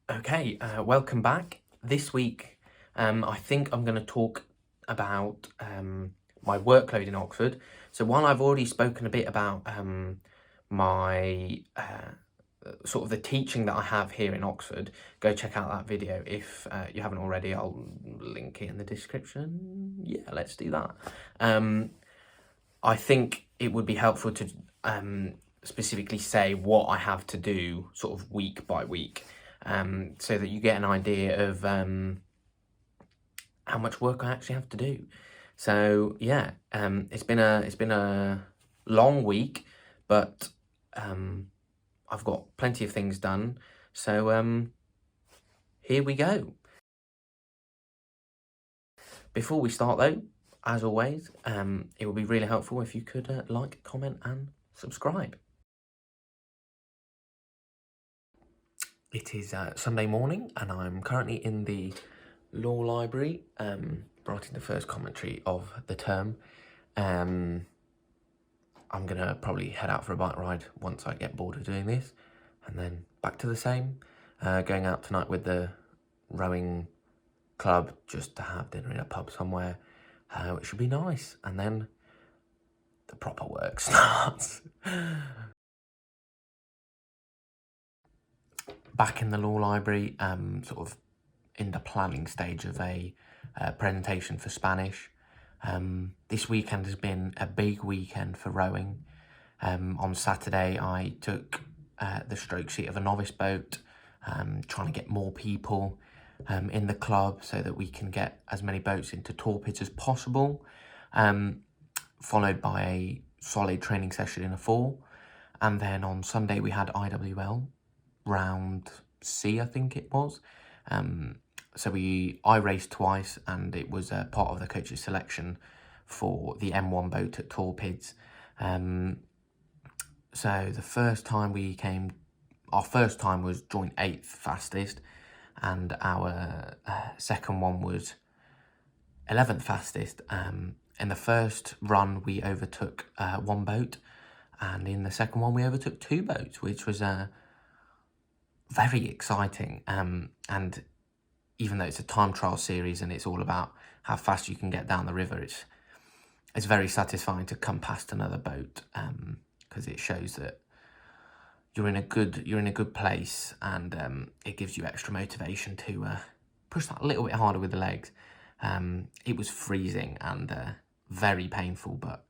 Okay, welcome back. This week, I think I'm going to talk about my workload in Oxford. So while I've already spoken a bit about my sort of the teaching that I have here in Oxford, go check out that video if you haven't already. I'll link it in the description. Yeah, let's do that. I think it would be helpful to specifically say what I have to do sort of week by week. So that you get an idea of how much work I actually have to do. So yeah, it's been a long week, but I've got plenty of things done. So here we go. Before we start though, as always, it would be really helpful if you could like, comment, and subscribe. It is Sunday morning, and I'm currently in the law library, writing the first commentary of the term. I'm gonna probably head out for a bike ride once I get bored of doing this, and then back to the same. Going out tonight with the rowing club just to have dinner in a pub somewhere, which should be nice, and then the proper work starts. Back in the law library, sort of in the planning stage of a presentation for Spanish. This weekend has been a big weekend for rowing. On Saturday, I took the stroke seat of a novice boat, trying to get more people in the club so that we can get as many boats into torpids as possible, followed by a solid training session in a fall. And then on Sunday, we had IWL, round C, I think it was. So I raced twice, and it was part of the coach's selection for the M1 boat at Torpids. So the first time our first time was joint 8th fastest, and our second one was 11th fastest. In the first run, we overtook one boat, and in the second one, we overtook 2 boats, which was very exciting. And even though it's a time trial series and it's all about how fast you can get down the river, it's very satisfying to come past another boat, because it shows that you're in a good place, and it gives you extra motivation to push that a little bit harder with the legs. It was freezing and very painful, but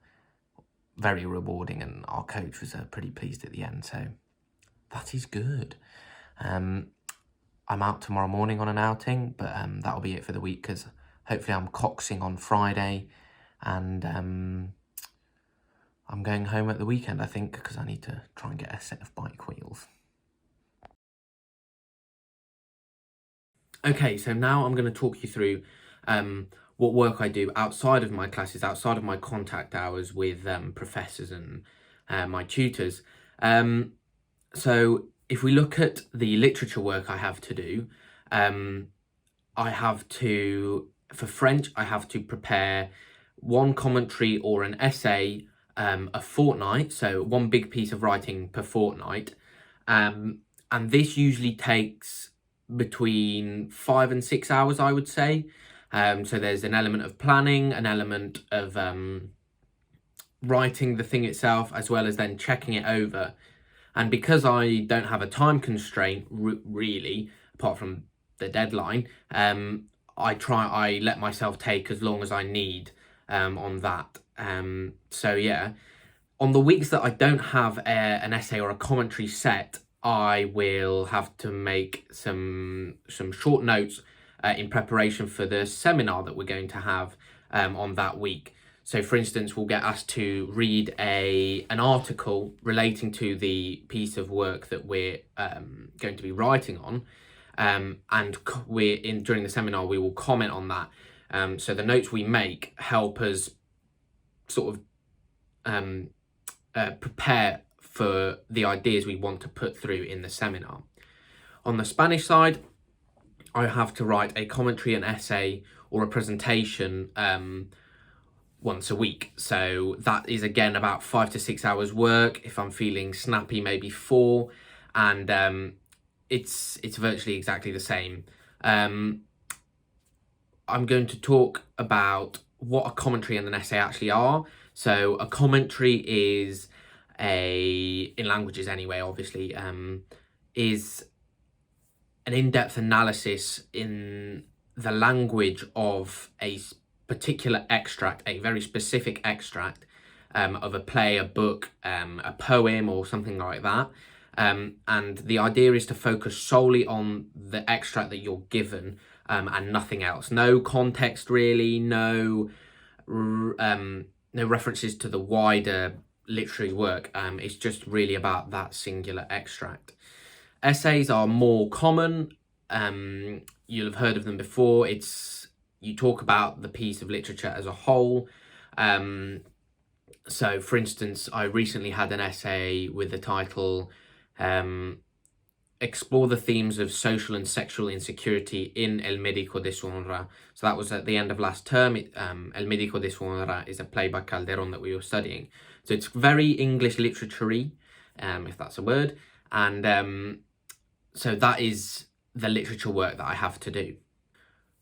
very rewarding, and our coach was pretty pleased at the end, so that is good. I'm out tomorrow morning on an outing, but that'll be it for the week, because hopefully I'm coxing on Friday, and I'm going home at the weekend, I think, because I need to try and get a set of bike wheels. Okay, so now I'm going to talk you through what work I do outside of my classes, outside of my contact hours with professors and my tutors. So if we look at the literature work I have to do, for French, I have to prepare one commentary or an essay a fortnight, so one big piece of writing per fortnight. And this usually takes between 5 and 6 hours, I would say. So there's an element of planning, an element of writing the thing itself, as well as then checking it over. And because I don't have a time constraint, really, apart from the deadline, I let myself take as long as I need on that. So yeah, on the weeks that I don't have an essay or a commentary set, I will have to make some short notes in preparation for the seminar that we're going to have on that week. So, for instance, we'll get asked to read an article relating to the piece of work that we're going to be writing on, and during the seminar we will comment on that. So the notes we make help us sort of prepare for the ideas we want to put through in the seminar. On the Spanish side, I have to write a commentary, an essay, or a presentation once a week. So that is again about 5 to 6 hours work. If I'm feeling snappy, maybe 4. And it's virtually exactly the same. I'm going to talk about what a commentary and an essay actually are. So a commentary is in languages anyway, obviously, is an in-depth analysis in the language of a particular extract, a very specific extract of a play, a book, a poem, or something like that. And the idea is to focus solely on the extract that you're given and nothing else. No context, really, no references to the wider literary work. It's just really about that singular extract. Essays are more common. You'll have heard of them before. You talk about the piece of literature as a whole. So, for instance, I recently had an essay with the title Explore the Themes of Social and Sexual Insecurity in El Médico de su Honra. So that was at the end of last term. El Médico de su Honra is a play by Calderón that we were studying. So it's very English literary, if that's a word. And so that is the literature work that I have to do.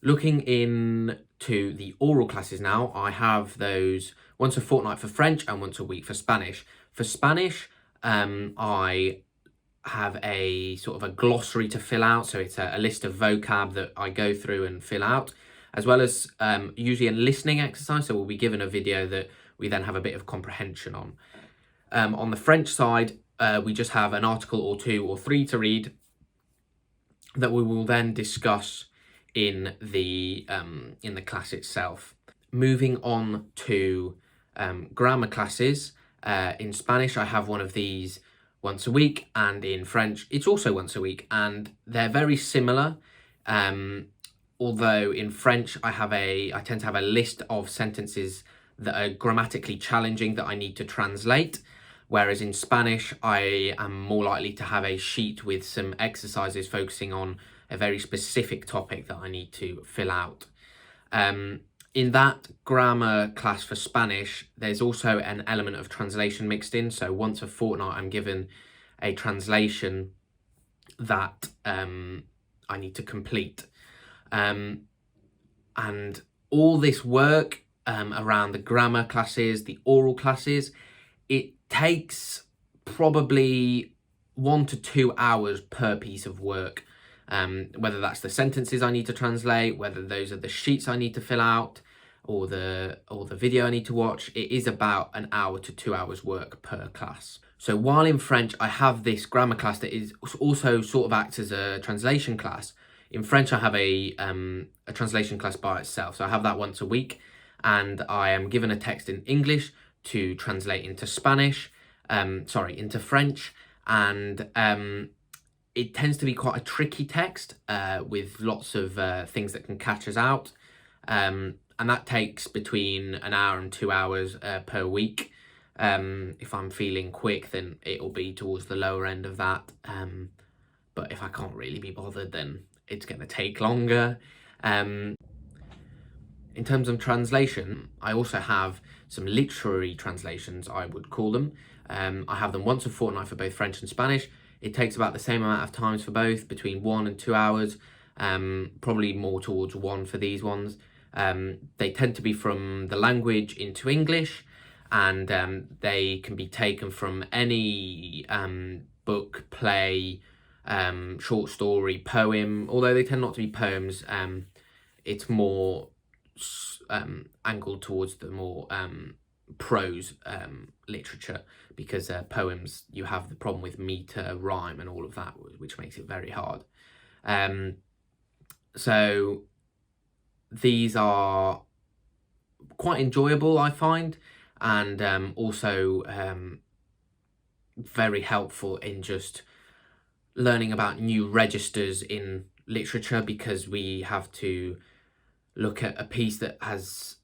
Looking into the oral classes now, I have those once a fortnight for French and once a week for Spanish. For Spanish, I have a sort of a glossary to fill out. So it's a list of vocab that I go through and fill out, as well as usually a listening exercise. So we'll be given a video that we then have a bit of comprehension on. On the French side, we just have an article or two or three to read that we will then discuss in the class itself. Moving on to grammar classes. In Spanish, I have one of these once a week, and in French, it's also once a week, and they're very similar. Although in French, I tend to have a list of sentences that are grammatically challenging that I need to translate. Whereas in Spanish, I am more likely to have a sheet with some exercises focusing on a very specific topic that I need to fill out. In that grammar class for Spanish, there's also an element of translation mixed in. So once a fortnight, I'm given a translation that I need to complete. And all this work around the grammar classes, the oral classes, it takes probably 1 to 2 hours per piece of work. Whether that's the sentences I need to translate, whether those are the sheets I need to fill out, or the video I need to watch, it is about 1 hour to 2 hours work per class. So while in French I have this grammar class that is also sort of acts as a translation class, in French I have a translation class by itself. So I have that once a week, and I am given a text in English to translate into into French, and it tends to be quite a tricky text with lots of things that can catch us out, and that takes between 1 hour and 2 hours per week. If I'm feeling quick, then it'll be towards the lower end of that, but if I can't really be bothered, then it's going to take longer. In terms of translation, I also have some literary translations, I would call them. I have them once a fortnight for both French and Spanish. It takes about the same amount of times for both, between 1 and 2 hours, probably more towards 1 for these ones. They tend to be from the language into English, and they can be taken from any book, play, short story, poem, although they tend not to be poems. It's more angled towards the more prose literature, because poems, you have the problem with meter, rhyme, and all of that, which makes it very hard. So these are quite enjoyable, I find, and also very helpful in just learning about new registers in literature, because we have to look at a piece that has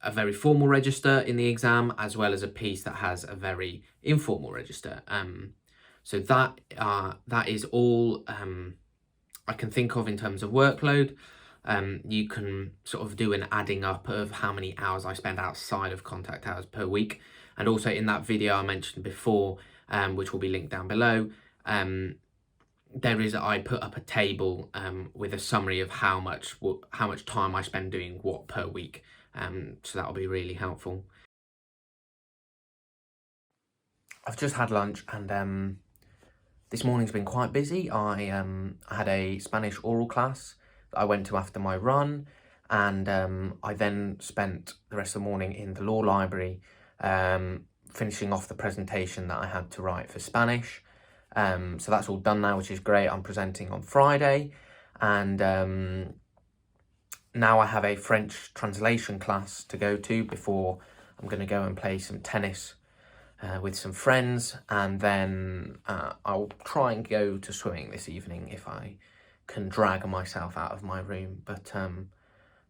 a very formal register in the exam, as well as a piece that has a very informal register. So that is all I can think of in terms of workload. You can sort of do an adding up of how many hours I spend outside of contact hours per week. And also in that video I mentioned before, which will be linked down below, I put up a table with a summary of how much time I spend doing what per week. So that'll be really helpful. I've just had lunch, and this morning's been quite busy. I had a Spanish oral class that I went to after my run, and I then spent the rest of the morning in the law library, finishing off the presentation that I had to write for Spanish. So that's all done now, which is great. I'm presenting on Friday, and now I have a French translation class to go to before I'm going to go and play some tennis with some friends, and then I'll try and go to swimming this evening if I can drag myself out of my room. But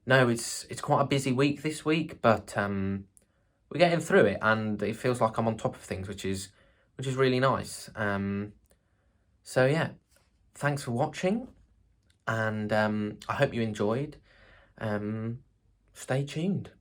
no, it's quite a busy week this week, but we're getting through it, and it feels like I'm on top of things, which is really nice. So yeah, thanks for watching, and I hope you enjoyed. Stay tuned.